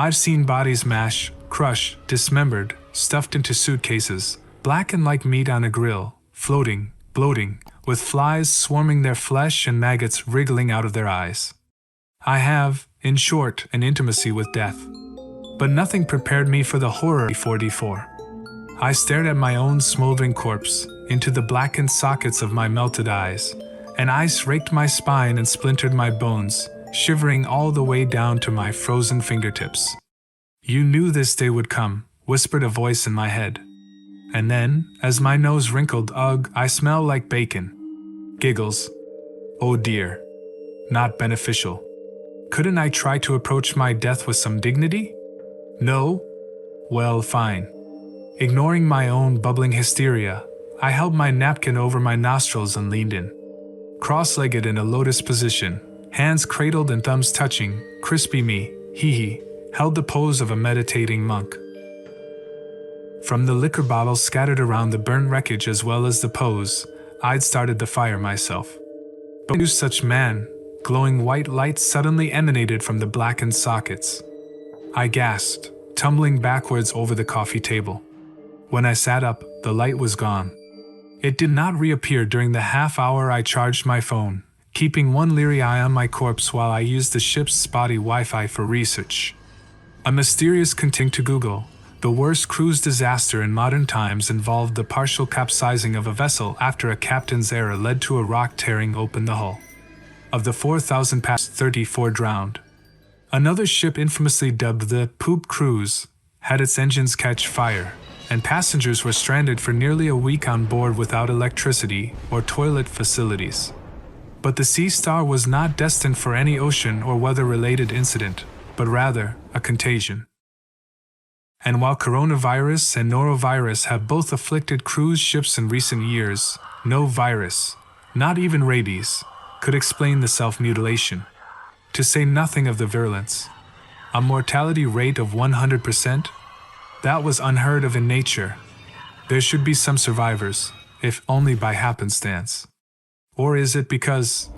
I've seen bodies mash, crush, dismembered, stuffed into suitcases, blackened like meat on a grill, floating, bloating, with flies swarming their flesh and maggots wriggling out of their eyes. I have, in short, an intimacy with death. But nothing prepared me for the horror before D4. I stared at my own smoldering corpse, into the blackened sockets of my melted eyes, and ice raked my spine and splintered my bones, shivering all the way down to my frozen fingertips. You knew this day would come, whispered a voice in my head. And then, as my nose wrinkled, ugh, I smell like bacon. Giggles. Oh dear. Not beneficial. Couldn't I try to approach my death with some dignity? No? Well, fine. Ignoring my own bubbling hysteria, I held my napkin over my nostrils and leaned in. Cross-legged in a lotus position, hands cradled and thumbs touching, crispy me, hee, held the pose of a meditating monk. From the liquor bottles scattered around the burnt wreckage as well as the pose, I'd started the fire myself. But no such man, glowing white light suddenly emanated from the blackened sockets. I gasped, tumbling backwards over the coffee table. When I sat up, the light was gone. It did not reappear during the half hour I charged my phone, keeping one leery eye on my corpse while I used the ship's spotty Wi-Fi for research. A mysterious continued to Google. The worst cruise disaster in modern times involved the partial capsizing of a vessel after a captain's error led to a rock tearing open the hull. Of the 4,000 passengers, 34 drowned. Another ship infamously dubbed the Poop Cruise had its engines catch fire, and passengers were stranded for nearly a week on board without electricity or toilet facilities. But the Sea Star was not destined for any ocean or weather-related incident, but rather a contagion. And while coronavirus and norovirus have both afflicted cruise ships in recent years, no virus, not even rabies, could explain the self-mutilation. To say nothing of the virulence. A mortality rate of 100%? That was unheard of in nature. There should be some survivors, if only by happenstance. Or is it because...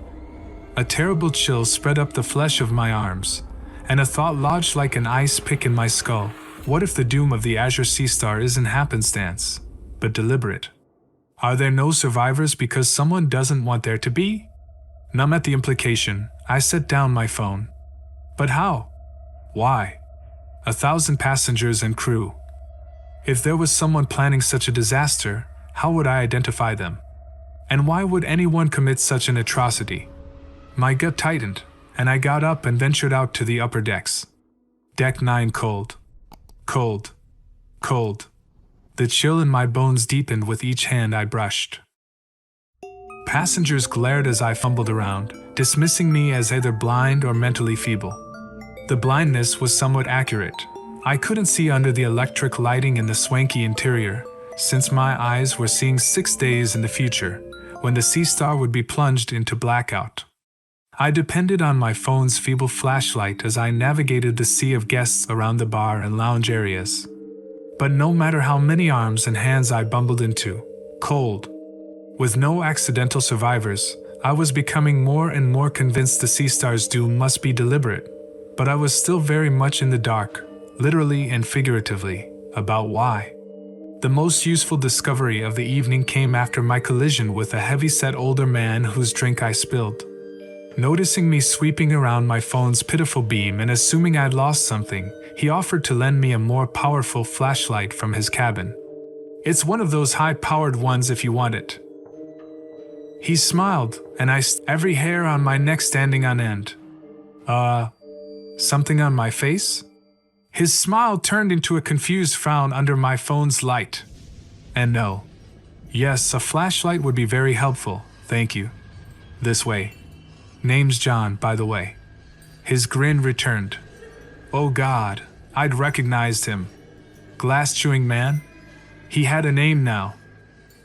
A terrible chill spread up the flesh of my arms, and a thought lodged like an ice pick in my skull. What if the doom of the Azure Sea Star isn't happenstance, but deliberate? Are there no survivors because someone doesn't want there to be? Numb at the implication, I set down my phone. But how? Why? 1,000 passengers and crew. If there was someone planning such a disaster, how would I identify them? And why would anyone commit such an atrocity? My gut tightened, and I got up and ventured out to the upper decks. Deck 9 cold. Cold. Cold. The chill in my bones deepened with each hand I brushed. Passengers glared as I fumbled around, dismissing me as either blind or mentally feeble. The blindness was somewhat accurate. I couldn't see under the electric lighting in the swanky interior, since my eyes were seeing 6 days in the future, when the Sea Star would be plunged into blackout. I depended on my phone's feeble flashlight as I navigated the sea of guests around the bar and lounge areas. But no matter how many arms and hands I bumbled into, cold, with no accidental survivors, I was becoming more and more convinced the Sea Star's doom must be deliberate. But I was still very much in the dark, literally and figuratively, about why. The most useful discovery of the evening came after my collision with a heavy-set older man whose drink I spilled. Noticing me sweeping around my phone's pitiful beam and assuming I'd lost something, he offered to lend me a more powerful flashlight from his cabin. It's one of those high-powered ones if you want it. He smiled, and every hair on my neck standing on end. Something on my face? His smile turned into a confused frown under my phone's light. And no. Yes, a flashlight would be very helpful, thank you. This way. Name's John, by the way. His grin returned. Oh God, I'd recognized him. Glass-chewing man? He had a name now.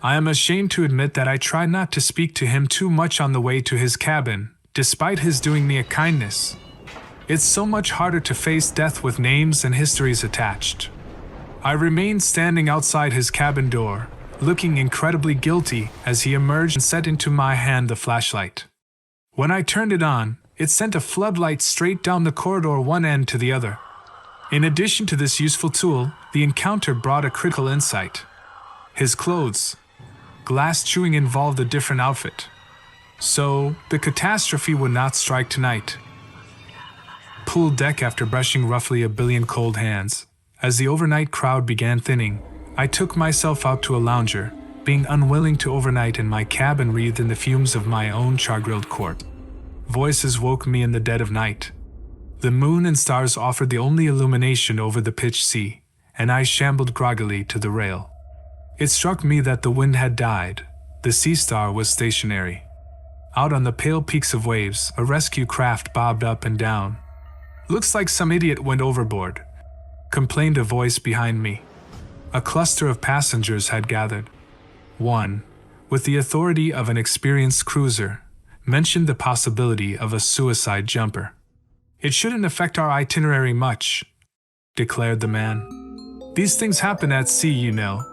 I am ashamed to admit that I tried not to speak to him too much on the way to his cabin, despite his doing me a kindness. It's so much harder to face death with names and histories attached. I remained standing outside his cabin door, looking incredibly guilty as he emerged and set into my hand the flashlight. When I turned it on, it sent a floodlight straight down the corridor one end to the other. In addition to this useful tool, the encounter brought a critical insight. His clothes. Glass chewing involved a different outfit. So, the catastrophe would not strike tonight. Pool deck after brushing roughly 1 billion cold hands. As the overnight crowd began thinning, I took myself out to a lounger, being unwilling to overnight in my cabin wreathed in the fumes of my own char-grilled corpse. Voices woke me in the dead of night. The moon and stars offered the only illumination over the pitched sea, and I shambled groggily to the rail. It struck me that the wind had died. The sea star was stationary. Out on the pale peaks of waves, a rescue craft bobbed up and down. "Looks like some idiot went overboard," complained a voice behind me. A cluster of passengers had gathered. One, with the authority of an experienced cruiser, mentioned the possibility of a suicide jumper. "It shouldn't affect our itinerary much," declared the man. "These things happen at sea, you know."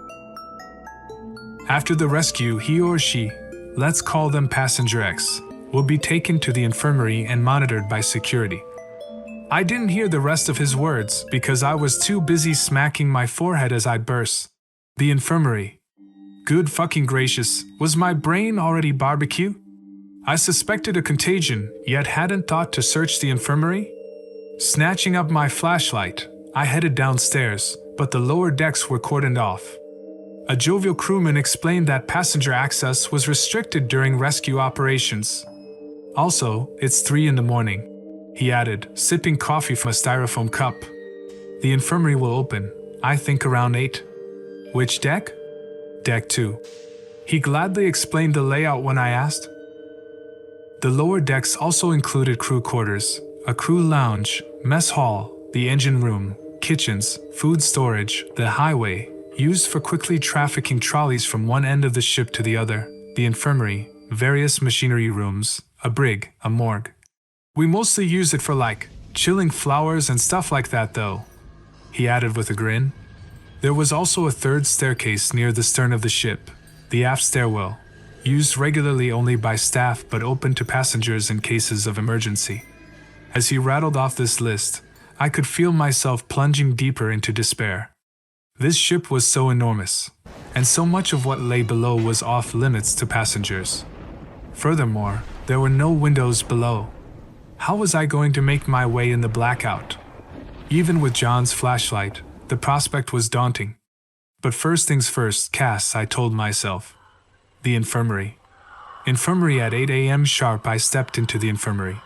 After the rescue, he or she, let's call them Passenger X, will be taken to the infirmary and monitored by security. I didn't hear the rest of his words because I was too busy smacking my forehead as I burst. The infirmary. Good fucking gracious, was my brain already barbecue? I suspected a contagion, yet hadn't thought to search the infirmary. Snatching up my flashlight, I headed downstairs, but the lower decks were cordoned off. A jovial crewman explained that passenger access was restricted during rescue operations. "Also, it's 3 in the morning," he added, sipping coffee from a styrofoam cup. "The infirmary will open, I think around 8. "Which deck?" "Deck 2. He gladly explained the layout when I asked. The lower decks also included crew quarters, a crew lounge, mess hall, the engine room, kitchens, food storage, the highway, used for quickly trafficking trolleys from one end of the ship to the other, the infirmary, various machinery rooms, a brig, a morgue. We mostly use it for chilling flowers and stuff like that though," he added with a grin. There was also a third staircase near the stern of the ship, the aft stairwell, used regularly only by staff but open to passengers in cases of emergency. As he rattled off this list, I could feel myself plunging deeper into despair. This ship was so enormous, and so much of what lay below was off limits to passengers. Furthermore, there were no windows below. How was I going to make my way in the blackout? Even with John's flashlight, the prospect was daunting. But first things first, Cass, I told myself. The infirmary. Infirmary at 8 a.m. sharp. I stepped into the infirmary.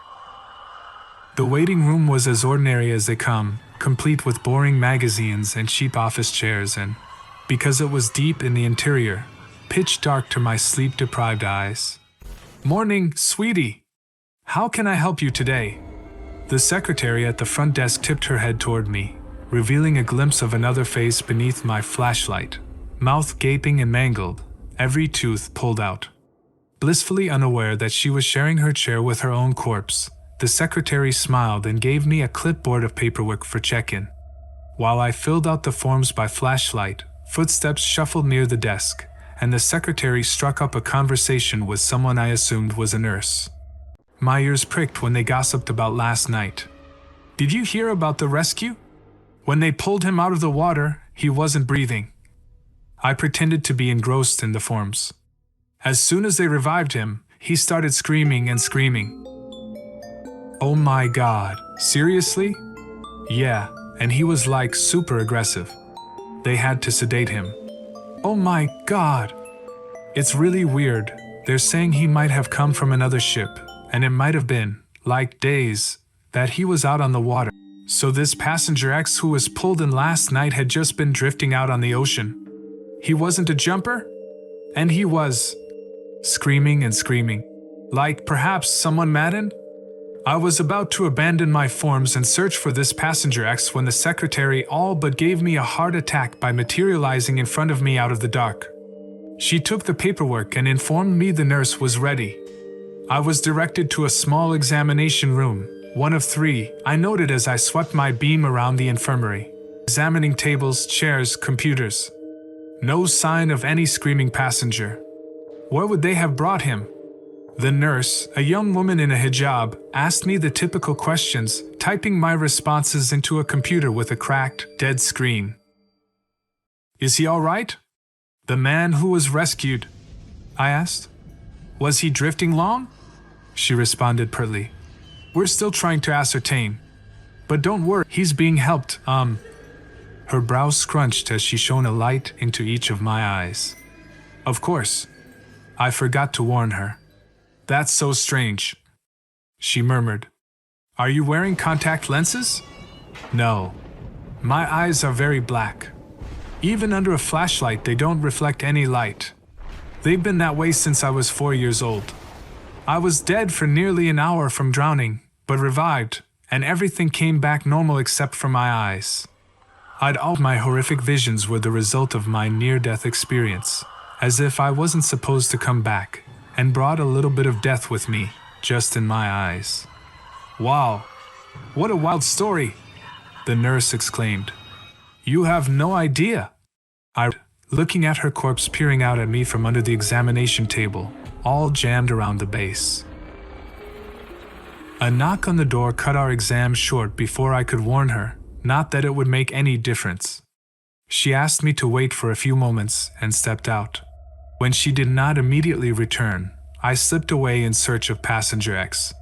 The waiting room was as ordinary as they come, complete with boring magazines and cheap office chairs and, because it was deep in the interior, pitch dark to my sleep-deprived eyes. "Morning, sweetie. How can I help you today?" The secretary at the front desk tipped her head toward me, revealing a glimpse of another face beneath my flashlight, mouth gaping and mangled, every tooth pulled out. Blissfully unaware that she was sharing her chair with her own corpse, the secretary smiled and gave me a clipboard of paperwork for check-in. While I filled out the forms by flashlight, footsteps shuffled near the desk, and the secretary struck up a conversation with someone I assumed was a nurse. My ears pricked when they gossiped about last night. "Did you hear about the rescue? When they pulled him out of the water, he wasn't breathing." I pretended to be engrossed in the forms. "As soon as they revived him, he started screaming and screaming." "Oh my God, seriously?" "Yeah, and he was super aggressive. They had to sedate him." "Oh my God." "It's really weird. They're saying he might have come from another ship, and it might have been, days, that he was out on the water. So this passenger X who was pulled in last night had just been drifting out on the ocean. He wasn't a jumper? And he was screaming and screaming. Perhaps someone maddened?" I was about to abandon my forms and search for this passenger X when the secretary all but gave me a heart attack by materializing in front of me out of the dark. She took the paperwork and informed me the nurse was ready. I was directed to a small examination room, one of 3, I noted as I swept my beam around the infirmary, examining tables, chairs, computers. No sign of any screaming passenger. Where would they have brought him? The nurse, a young woman in a hijab, asked me the typical questions, typing my responses into a computer with a cracked, dead screen. "Is he all right? The man who was rescued?" I asked. "Was he drifting long?" She responded pertly. "We're still trying to ascertain. But don't worry, he's being helped, Her brows scrunched as she shone a light into each of my eyes. "Of course. I forgot to warn her. That's so strange," she murmured. "Are you wearing contact lenses?" "No. My eyes are very black. Even under a flashlight, they don't reflect any light. They've been that way since I was 4 years old. I was dead for nearly an hour from drowning, but revived, and everything came back normal except for my eyes. All my horrific visions were the result of my near-death experience, as if I wasn't supposed to come back, and brought a little bit of death with me, just in my eyes." "Wow, what a wild story," the nurse exclaimed. "You have no idea." Looking at her corpse peering out at me from under the examination table, all jammed around the base. A knock on the door cut our exam short before I could warn her, not that it would make any difference. She asked me to wait for a few moments and stepped out. When she did not immediately return, I slipped away in search of passenger X.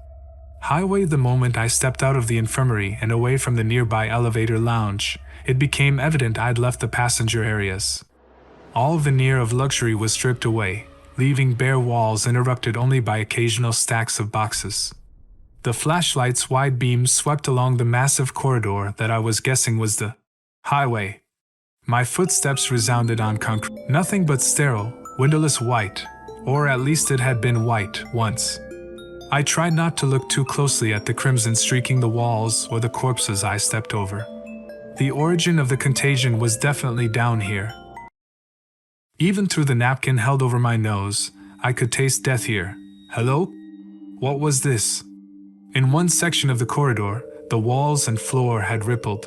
Highway. The moment I stepped out of the infirmary and away from the nearby elevator lounge, it became evident I'd left the passenger areas. All veneer of luxury was stripped away, leaving bare walls interrupted only by occasional stacks of boxes. The flashlight's wide beams swept along the massive corridor that I was guessing was the highway. My footsteps resounded on concrete. Nothing but sterile, windowless white, or at least it had been white once. I tried not to look too closely at the crimson streaking the walls or the corpses I stepped over. The origin of the contagion was definitely down here. Even through the napkin held over my nose, I could taste death here. Hello? What was this? In one section of the corridor, the walls and floor had rippled,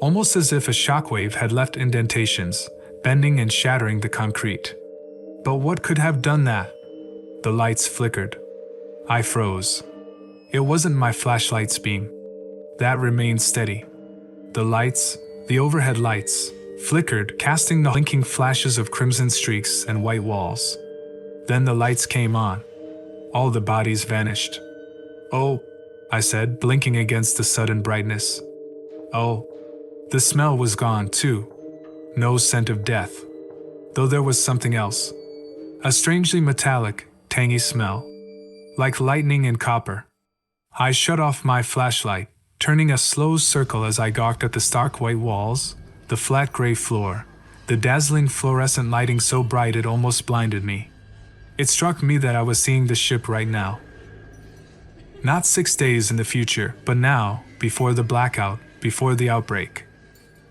almost as if a shockwave had left indentations, bending and shattering the concrete. But what could have done that? The lights flickered. I froze. It wasn't my flashlight's beam. That remained steady. The lights, the overhead lights, flickered, casting the blinking flashes of crimson streaks and white walls. Then the lights came on. All the bodies vanished. "Oh," I said, blinking against the sudden brightness. "Oh." The smell was gone, too. No scent of death. Though there was something else. A strangely metallic, tangy smell. Like lightning and copper. I shut off my flashlight, turning a slow circle as I gawked at the stark white walls, the flat gray floor, the dazzling fluorescent lighting so bright it almost blinded me. It struck me that I was seeing the ship right now. Not 6 days in the future, but now, before the blackout, before the outbreak.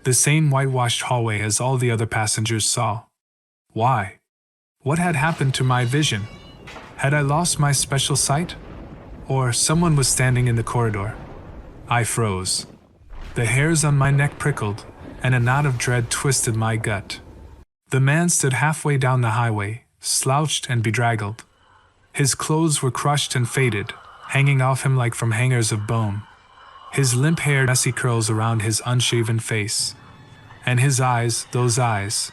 The same whitewashed hallway as all the other passengers saw. Why? What had happened to my vision? Had I lost my special sight? Or someone was standing in the corridor? I froze. The hairs on my neck prickled, and a knot of dread twisted my gut. The man stood halfway down the highway, slouched and bedraggled. His clothes were crushed and faded, hanging off him like from hangers of bone. His limp hair, messy curls around his unshaven face. And his eyes, those eyes.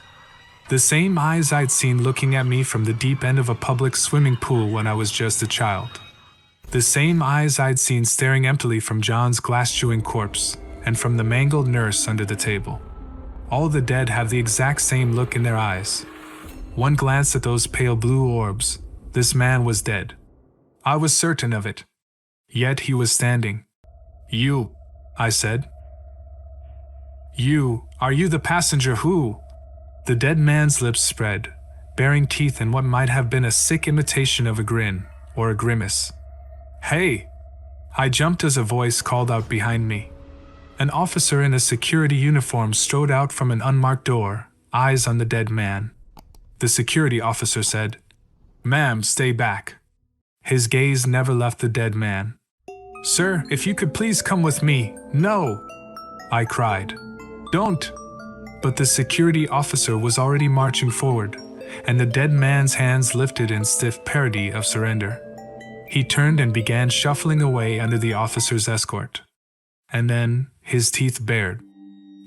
The same eyes I'd seen looking at me from the deep end of a public swimming pool when I was just a child. The same eyes I'd seen staring emptily from John's glass-chewing corpse, and from the mangled nurse under the table. All the dead have the exact same look in their eyes. One glance at those pale blue orbs. This man was dead. I was certain of it. Yet he was standing. "You," I said. Are you the passenger who?" The dead man's lips spread, baring teeth in what might have been a sick imitation of a grin, or a grimace. "Hey!" I jumped as a voice called out behind me. An officer in a security uniform strode out from an unmarked door, eyes on the dead man. The security officer said, "Ma'am, stay back." His gaze never left the dead man. "Sir, if you could please come with me." "No!" I cried. "Don't!" But the security officer was already marching forward, and the dead man's hands lifted in stiff parody of surrender. He turned and began shuffling away under the officer's escort. And then, his teeth bared.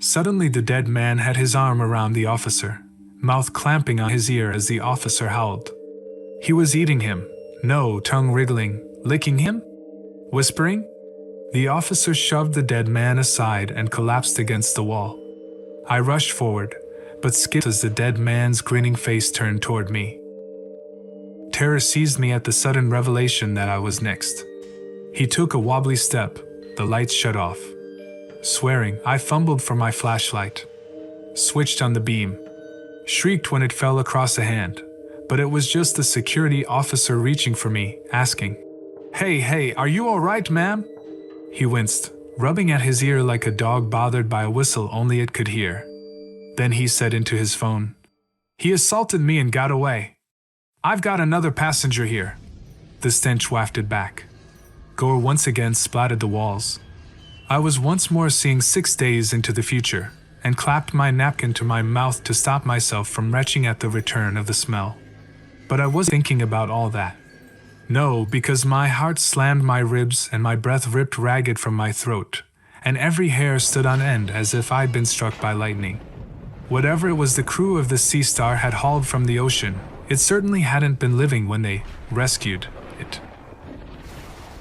Suddenly the dead man had his arm around the officer, mouth clamping on his ear as the officer howled. He was eating him. No, tongue wriggling, licking him? Whispering? The officer shoved the dead man aside and collapsed against the wall. I rushed forward, but skipped as the dead man's grinning face turned toward me. Terror seized me at the sudden revelation that I was next. He took a wobbly step, the lights shut off. Swearing, I fumbled for my flashlight. Switched on the beam. Shrieked when it fell across a hand, but it was just the security officer reaching for me, asking, Hey, are you alright, ma'am? He winced, rubbing at his ear like a dog bothered by a whistle only it could hear. Then he said into his phone, He assaulted me and got away. I've got another passenger here. The stench wafted back. Gore once again splattered the walls. I was once more seeing 6 days into the future, and clapped my napkin to my mouth to stop myself from retching at the return of the smell. But I wasn't thinking about all that. No, because my heart slammed my ribs and my breath ripped ragged from my throat, and every hair stood on end as if I'd been struck by lightning. Whatever it was the crew of the Sea Star had hauled from the ocean, it certainly hadn't been living when they rescued it.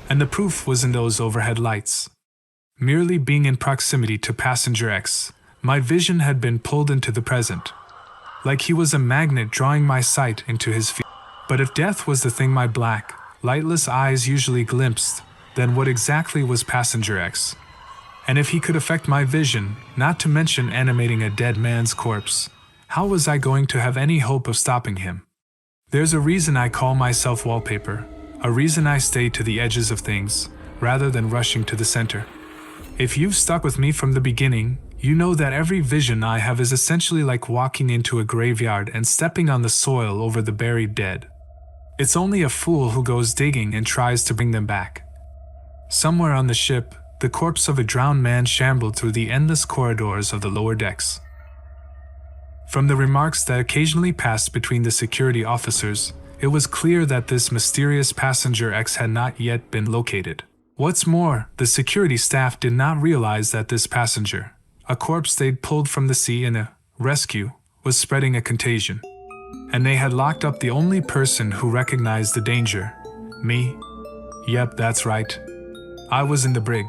And the proof was in those overhead lights. Merely being in proximity to Passenger X, my vision had been pulled into the present, like he was a magnet drawing my sight into his field. But if death was the thing my black, lightless eyes usually glimpsed, then what exactly was Passenger X? And if he could affect my vision, not to mention animating a dead man's corpse, how was I going to have any hope of stopping him? There's a reason I call myself wallpaper, a reason I stay to the edges of things, rather than rushing to the center. If you've stuck with me from the beginning, you know that every vision I have is essentially like walking into a graveyard and stepping on the soil over the buried dead. It's only a fool who goes digging and tries to bring them back. Somewhere on the ship, the corpse of a drowned man shambled through the endless corridors of the lower decks. From the remarks that occasionally passed between the security officers, it was clear that this mysterious Passenger X had not yet been located. What's more, the security staff did not realize that this passenger, a corpse they'd pulled from the sea in a rescue, was spreading a contagion. And they had locked up the only person who recognized the danger. Me? Yep, that's right. I was in the brig.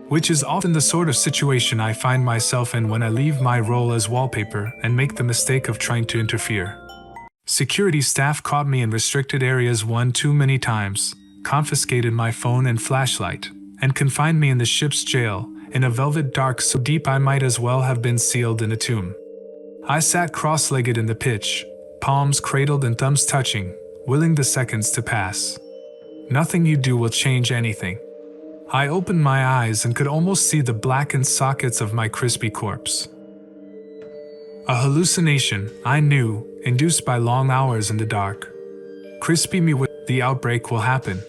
Which is often the sort of situation I find myself in when I leave my role as wallpaper and make the mistake of trying to interfere. Security staff caught me in restricted areas one too many times, confiscated my phone and flashlight, and confined me in the ship's jail, in a velvet dark so deep I might as well have been sealed in a tomb. I sat cross-legged in the pitch, palms cradled and thumbs touching, willing the seconds to pass. Nothing you do will change anything. I opened my eyes and could almost see the blackened sockets of my crispy corpse. A hallucination, I knew, induced by long hours in the dark. Crispy me with the outbreak will happen.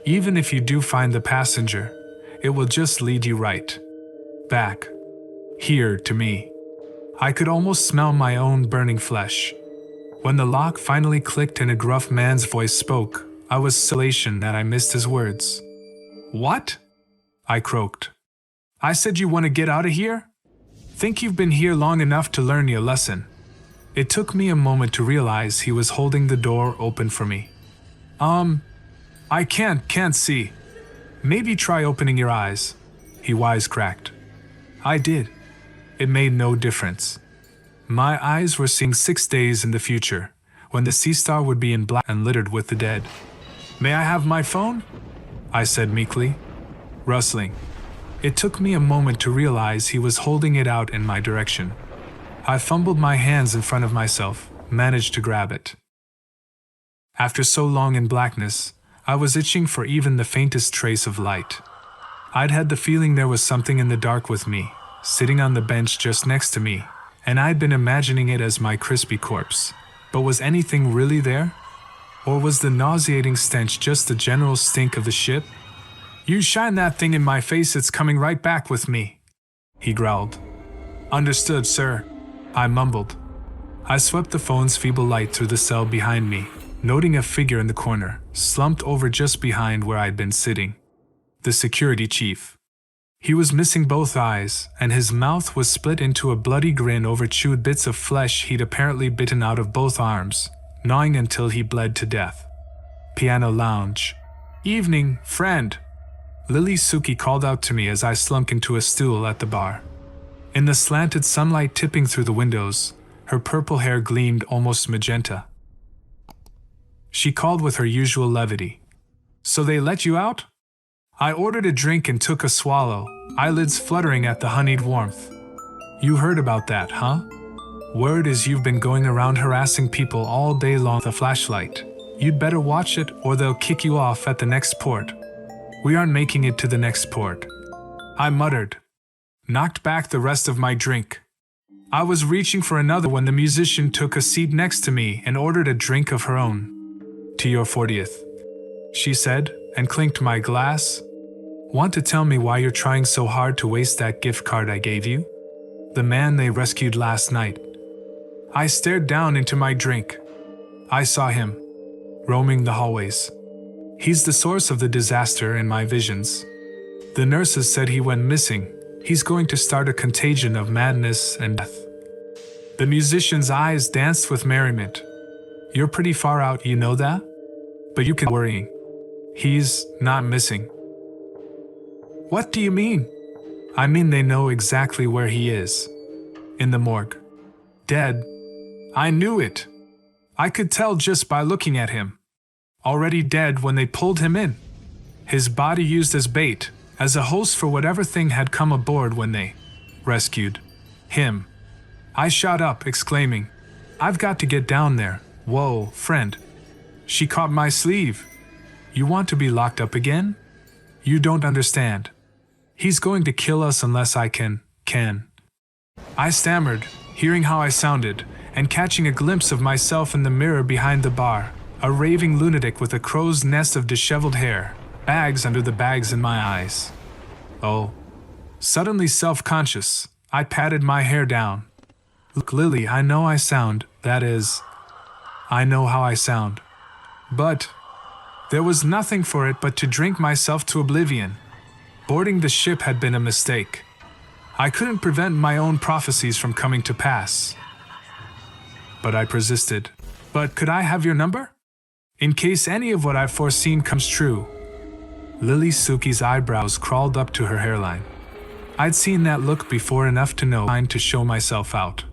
Even if you do find the passenger, it will just lead you right back here to me. I could almost smell my own burning flesh. When the lock finally clicked and a gruff man's voice spoke, I was so elation that I missed his words. What? I croaked. I said you want to get out of here? Think you've been here long enough to learn your lesson. It took me a moment to realize he was holding the door open for me. I can't see. Maybe try opening your eyes, he wisecracked. I did. It made no difference. My eyes were seeing 6 days in the future, when the Sea Star would be in black and littered with the dead. May I have my phone? I said meekly, rustling. It took me a moment to realize he was holding it out in my direction. I fumbled my hands in front of myself, managed to grab it. After so long in blackness, I was itching for even the faintest trace of light. I'd had the feeling there was something in the dark with me, sitting on the bench just next to me, and I'd been imagining it as my crispy corpse. But was anything really there? Or was the nauseating stench just the general stink of the ship? You shine that thing in my face, it's coming right back with me, he growled. Understood, sir, I mumbled. I swept the phone's feeble light through the cell behind me, noting a figure in the corner, slumped over just behind where I'd been sitting. The security chief. He was missing both eyes, and his mouth was split into a bloody grin over chewed bits of flesh he'd apparently bitten out of both arms, gnawing until he bled to death. Piano lounge. "Evening, friend." Lily Suki called out to me as I slunk into a stool at the bar. In the slanted sunlight tipping through the windows, her purple hair gleamed almost magenta. She called with her usual levity. "So they let you out?" I ordered a drink and took a swallow, eyelids fluttering at the honeyed warmth. "You heard about that, huh? Word is you've been going around harassing people all day long with a flashlight. You'd better watch it or they'll kick you off at the next port." "We aren't making it to the next port," I muttered. Knocked back the rest of my drink. I was reaching for another when the musician took a seat next to me and ordered a drink of her own. "To your 40th, she said, and clinked my glass. "Want to tell me why you're trying so hard to waste that gift card I gave you?" "The man they rescued last night." I stared down into my drink. I saw him, roaming the hallways. He's the source of the disaster in my visions. The nurses said he went missing. He's going to start a contagion of madness and death. The musician's eyes danced with merriment. "You're pretty far out, you know that? But you can worrying. He's not missing." "What do you mean?" "I mean they know exactly where he is. In the morgue. Dead." I knew it. I could tell just by looking at him. Already dead when they pulled him in. His body used as bait, as a host for whatever thing had come aboard when they rescued him. I shot up, exclaiming, "I've got to get down there. Whoa, friend." She caught my sleeve. "You want to be locked up again? You don't understand. He's going to kill us unless I can. I stammered, hearing how I sounded, and catching a glimpse of myself in the mirror behind the bar, a raving lunatic with a crow's nest of disheveled hair, bags under the bags in my eyes. Oh. Suddenly self-conscious, I patted my hair down. "Look, Lily, I know I sound, that is, I know how I sound. But there was nothing for it but to drink myself to oblivion. Boarding the ship had been a mistake. I couldn't prevent my own prophecies from coming to pass. But I persisted. "But could I have your number? In case any of what I've foreseen comes true." Lily Suki's eyebrows crawled up to her hairline. I'd seen that look before enough to know time to show myself out.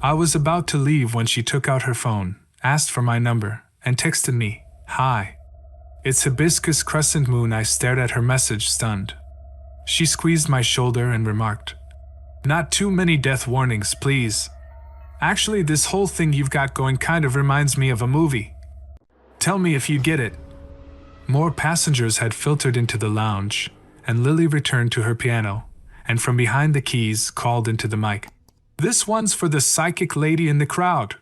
I was about to leave when she took out her phone, asked for my number, and texted me, "Hi. It's Hibiscus Crescent Moon." I stared at her message, stunned. She squeezed my shoulder and remarked, "Not too many death warnings, please. Actually, this whole thing you've got going kind of reminds me of a movie. Tell me if you get it." More passengers had filtered into the lounge, and Lily returned to her piano, and from behind the keys called into the mic, "This one's for the psychic lady in the crowd.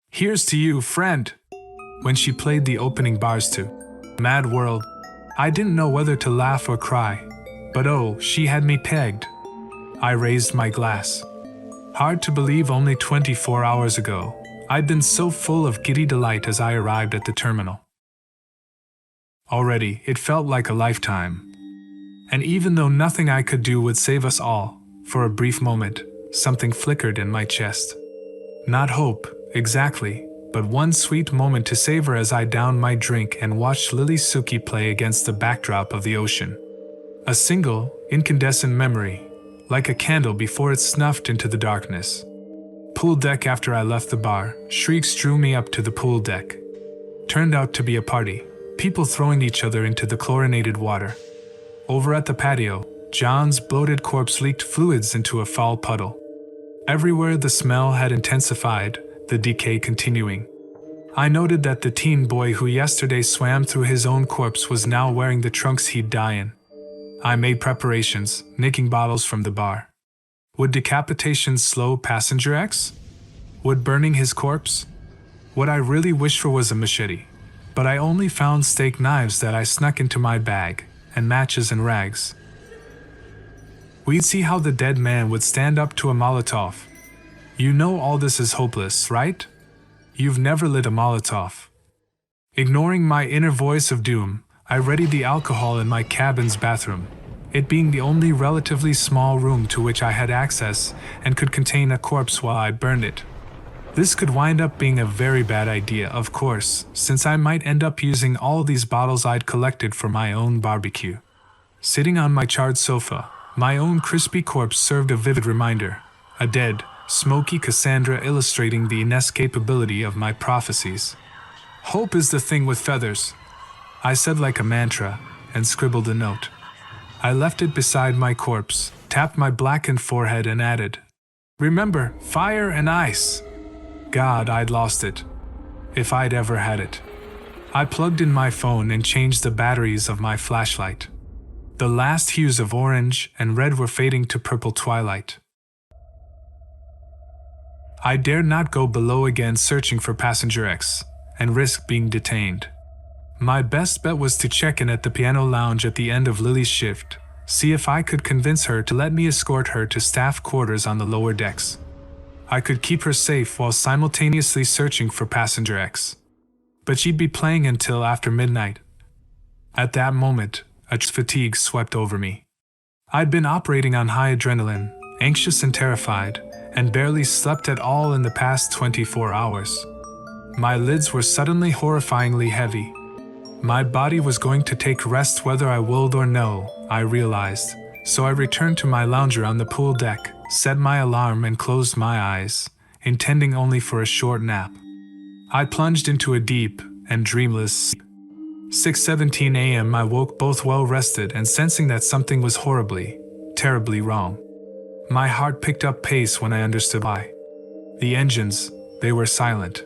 Here's to you, friend." When she played the opening bars to Mad World, I didn't know whether to laugh or cry, but oh, she had me pegged. I raised my glass. Hard to believe only 24 hours ago, I'd been so full of giddy delight as I arrived at the terminal. Already, it felt like a lifetime. And even though nothing I could do would save us all, for a brief moment, something flickered in my chest. Not hope, exactly, but one sweet moment to savor as I downed my drink and watched Lily Suki play against the backdrop of the ocean. A single, incandescent memory, like a candle before it snuffed into the darkness. Pool deck. After I left the bar, shrieks drew me up to the pool deck. Turned out to be a party, people throwing each other into the chlorinated water. Over at the patio, John's bloated corpse leaked fluids into a foul puddle. Everywhere the smell had intensified, the decay continuing. I noted that the teen boy who yesterday swam through his own corpse was now wearing the trunks he'd die in. I made preparations, nicking bottles from the bar. Would decapitation slow Passenger X? Would burning his corpse? What I really wished for was a machete, but I only found steak knives that I snuck into my bag, and matches and rags. We'd see how the dead man would stand up to a Molotov. You know all this is hopeless, right? You've never lit a Molotov. Ignoring my inner voice of doom, I readied the alcohol in my cabin's bathroom, it being the only relatively small room to which I had access and could contain a corpse while I burned it. This could wind up being a very bad idea, of course, since I might end up using all these bottles I'd collected for my own barbecue. Sitting on my charred sofa, my own crispy corpse served a vivid reminder, a dead, smoky Cassandra illustrating the inescapability of my prophecies. "Hope is the thing with feathers," I said like a mantra, and scribbled a note. I left it beside my corpse, tapped my blackened forehead and added, "Remember, fire and ice." God, I'd lost it. If I'd ever had it. I plugged in my phone and changed the batteries of my flashlight. The last hues of orange and red were fading to purple twilight. I dared not go below again searching for Passenger X, and risk being detained. My best bet was to check in at the piano lounge at the end of Lily's shift, see if I could convince her to let me escort her to staff quarters on the lower decks. I could keep her safe while simultaneously searching for Passenger X. But she'd be playing until after midnight. At that moment, a fatigue swept over me. I'd been operating on high adrenaline, anxious and terrified, and barely slept at all in the past 24 hours. My lids were suddenly horrifyingly heavy. My body was going to take rest whether I willed or no, I realized, so I returned to my lounger on the pool deck, set my alarm and closed my eyes, intending only for a short nap. I plunged into a deep and dreamless sleep. 6:17 a.m. I woke both well rested and sensing that something was horribly, terribly wrong. My heart picked up pace when I understood why. The engines, they were silent.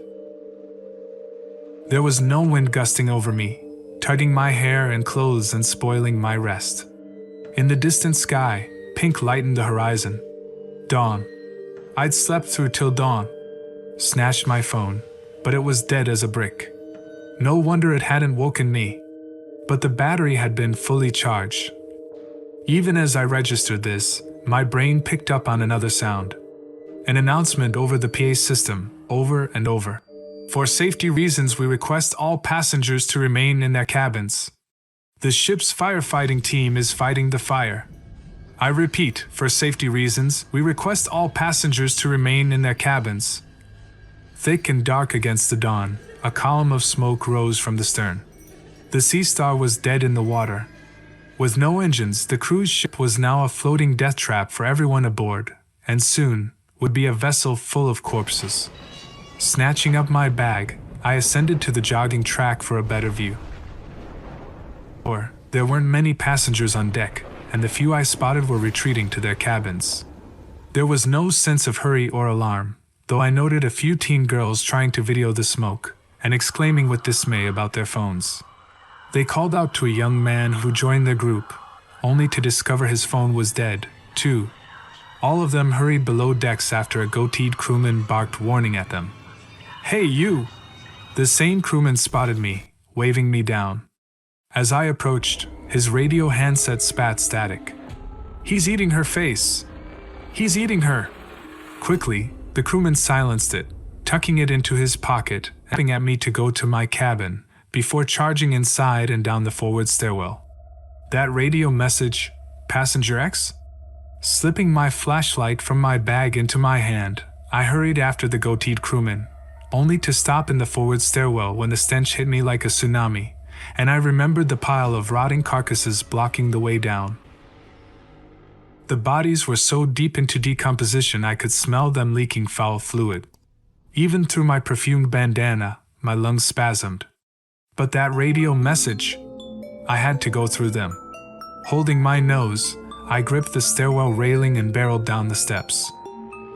There was no wind gusting over me, tugging my hair and clothes and spoiling my rest. In the distant sky, pink lightened the horizon. Dawn. I'd slept through till dawn. Snatched my phone, but it was dead as a brick. No wonder it hadn't woken me. But the battery had been fully charged. Even as I registered this, my brain picked up on another sound. An announcement over the PA system, over and over. "For safety reasons, we request all passengers to remain in their cabins. The ship's firefighting team is fighting the fire. I repeat, for safety reasons, we request all passengers to remain in their cabins." Thick and dark against the dawn, a column of smoke rose from the stern. The Sea Star was dead in the water. With no engines, the cruise ship was now a floating death trap for everyone aboard, and soon would be a vessel full of corpses. Snatching up my bag, I ascended to the jogging track for a better view. There weren't many passengers on deck, and the few I spotted were retreating to their cabins. There was no sense of hurry or alarm, though I noted a few teen girls trying to video the smoke and exclaiming with dismay about their phones. They called out to a young man who joined their group, only to discover his phone was dead, too. All of them hurried below decks after a goateed crewman barked warning at them. "Hey, you!" The same crewman spotted me, waving me down. As I approached, his radio handset spat static. "He's eating her face! He's eating her!" Quickly, the crewman silenced it, tucking it into his pocket, and at me to go to my cabin, before charging inside and down the forward stairwell. That radio message, "Passenger X?" Slipping my flashlight from my bag into my hand, I hurried after the goateed crewman, only to stop in the forward stairwell when the stench hit me like a tsunami, and I remembered the pile of rotting carcasses blocking the way down. The bodies were so deep into decomposition I could smell them leaking foul fluid. Even through my perfumed bandana, my lungs spasmed. But that radio message, I had to go through them. Holding my nose, I gripped the stairwell railing and barreled down the steps.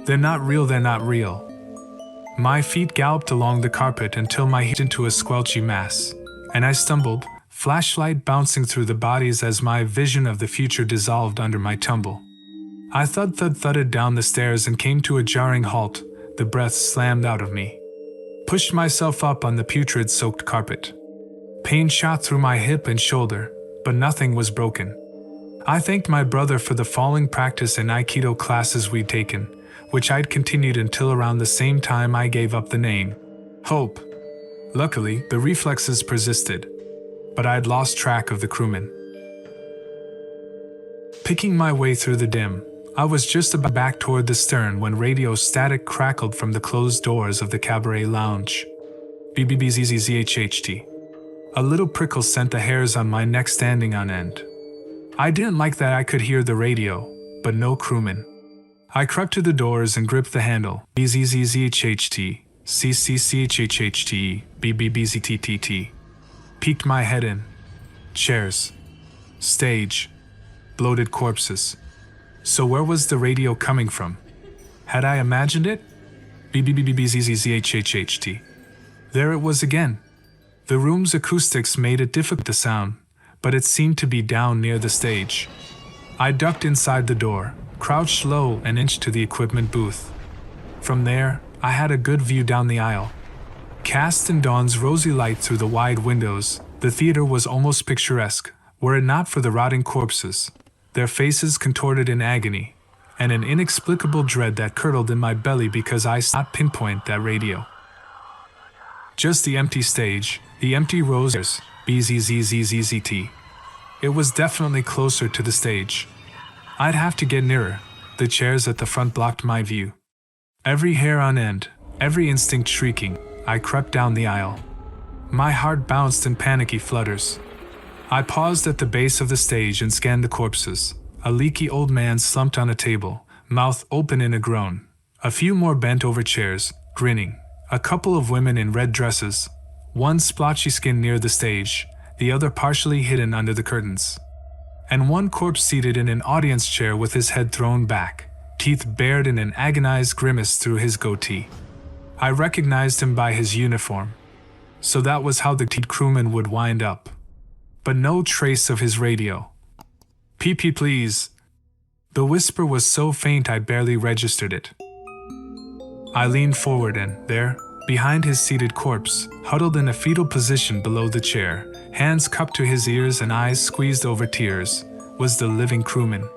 They're not real. My feet galloped along the carpet until my head into a squelchy mass, and I stumbled, flashlight bouncing through the bodies as my vision of the future dissolved under my tumble. I thudded down the stairs and came to a jarring halt, the breath slammed out of me. Pushed myself up on the putrid-soaked carpet. Pain shot through my hip and shoulder, but nothing was broken. I thanked my brother for the falling practice and Aikido classes we'd taken, which I'd continued until around the same time I gave up the name. Hope. Luckily, the reflexes persisted, but I had lost track of the crewman. Picking my way through the dim, I was just about back toward the stern when radio static crackled from the closed doors of the cabaret lounge. BBBZZZHHT. A little prickle sent the hairs on my neck standing on end. I didn't like that I could hear the radio, but no crewman. I crept to the doors and gripped the handle. BZZZHHT, CCCHHHT, BBBZTTT. Peeked my head in. Chairs. Stage. Bloated corpses. So where was the radio coming from? Had I imagined it? BBBBZZZHHT. There it was again. The room's acoustics made it difficult to sound, but it seemed to be down near the stage. I ducked inside the door, crouched low and inched to the equipment booth. From there, I had a good view down the aisle. Cast in dawn's rosy light through the wide windows, the theater was almost picturesque, were it not for the rotting corpses, their faces contorted in agony, and an inexplicable dread that curdled in my belly because I could not pinpoint that radio. Just the empty stage, the empty rows, BZZZZZT. It was definitely closer to the stage. I'd have to get nearer. The chairs at the front blocked my view. Every hair on end, every instinct shrieking, I crept down the aisle. My heart bounced in panicky flutters. I paused at the base of the stage and scanned the corpses. A leaky old man slumped on a table, mouth open in a groan. A few more bent over chairs, grinning. A couple of women in red dresses. One splotchy skin near the stage, the other partially hidden under the curtains. And one corpse seated in an audience chair with his head thrown back, teeth bared in an agonized grimace through his goatee. I recognized him by his uniform. So that was how the crewman would wind up. But no trace of his radio. PP please. The whisper was so faint I barely registered it. I leaned forward and there, behind his seated corpse, huddled in a fetal position below the chair, hands cupped to his ears and eyes squeezed over tears, was the living crewman,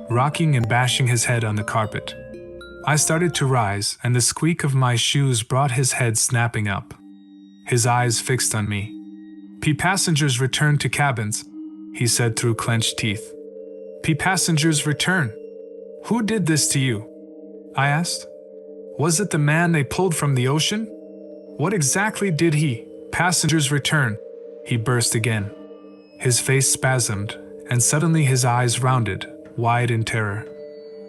rocking and bashing his head on the carpet. I started to rise, and the squeak of my shoes brought his head snapping up. His eyes fixed on me. Passengers return to cabins, he said through clenched teeth. Passengers return. Who did this to you? I asked. Was it the man they pulled from the ocean? What exactly did he? Passengers return, he burst again. His face spasmed, and suddenly his eyes rounded, wide in terror.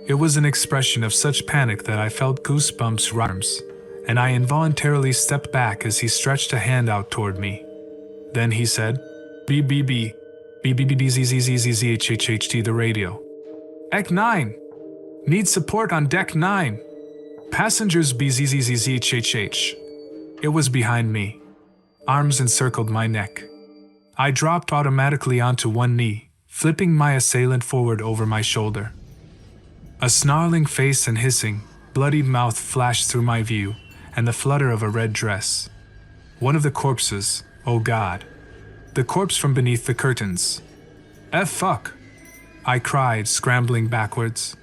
It was an expression of such panic that I felt goosebumps arms, and I involuntarily stepped back as he stretched a hand out toward me. Then he said, BBB, BBBBZZZZHHHT the radio. Deck 9. Need support on Deck 9. Passengers BZZZZHHH. It was behind me. Arms encircled my neck. I dropped automatically onto one knee, flipping my assailant forward over my shoulder. A snarling face and hissing, bloodied mouth flashed through my view, and the flutter of a red dress. One of the corpses, oh God. The corpse from beneath the curtains. Fuck! I cried, scrambling backwards.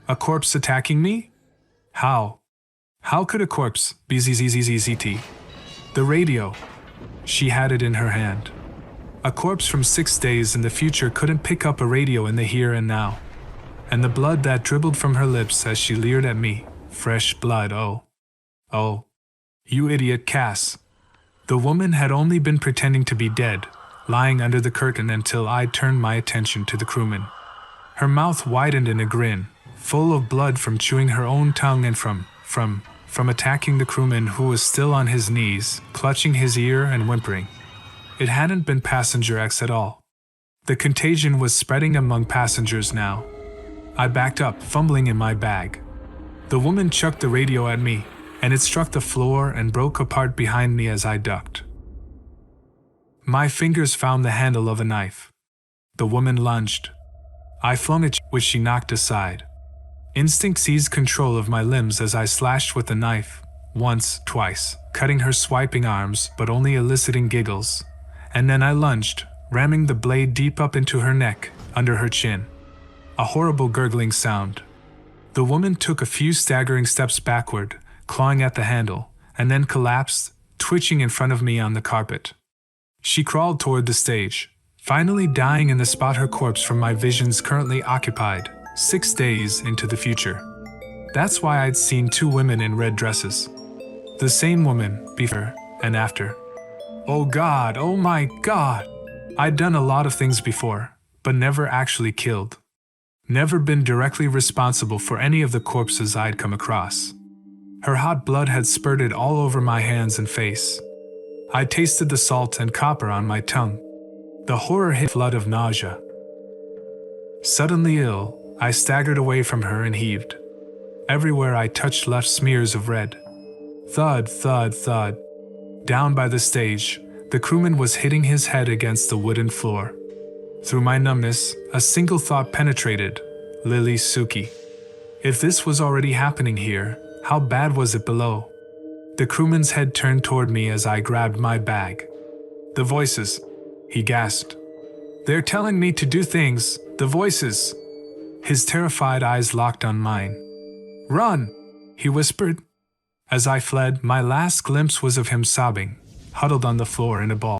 A corpse attacking me? How? How could a corpse BZZZZT? The radio. She had it in her hand. A corpse from 6 days in the future couldn't pick up a radio in the here and now. And the blood that dribbled from her lips as she leered at me. Fresh blood, oh. Oh. You idiot, Cass. The woman had only been pretending to be dead, lying under the curtain until I turned my attention to the crewman. Her mouth widened in a grin, full of blood from chewing her own tongue and from attacking the crewman who was still on his knees, clutching his ear and whimpering. It hadn't been Passenger X at all. The contagion was spreading among passengers now. I backed up, fumbling in my bag. The woman chucked the radio at me, and it struck the floor and broke apart behind me as I ducked. My fingers found the handle of a knife. The woman lunged. I flung it, which she knocked aside. Instinct seized control of my limbs as I slashed with the knife, once, twice, cutting her swiping arms but only eliciting giggles. And then I lunged, ramming the blade deep up into her neck, under her chin. A horrible gurgling sound. The woman took a few staggering steps backward, clawing at the handle, and then collapsed, twitching in front of me on the carpet. She crawled toward the stage, finally dying in the spot her corpse from my visions currently occupied, 6 days into the future. That's why I'd seen 2 women in red dresses. The same woman, before and after. Oh God, oh my God! I'd done a lot of things before, but never actually killed. Never been directly responsible for any of the corpses I'd come across. Her hot blood had spurted all over my hands and face. I tasted the salt and copper on my tongue. The horror hit flood of nausea. Suddenly ill, I staggered away from her and heaved. Everywhere I touched left smears of red. Thud, thud, thud. Down by the stage, the crewman was hitting his head against the wooden floor. Through my numbness, a single thought penetrated: Lily Suki. If this was already happening here, how bad was it below? The crewman's head turned toward me as I grabbed my bag. The voices, he gasped. They're telling me to do things, the voices. His terrified eyes locked on mine. Run, he whispered. As I fled, my last glimpse was of him sobbing, huddled on the floor in a ball.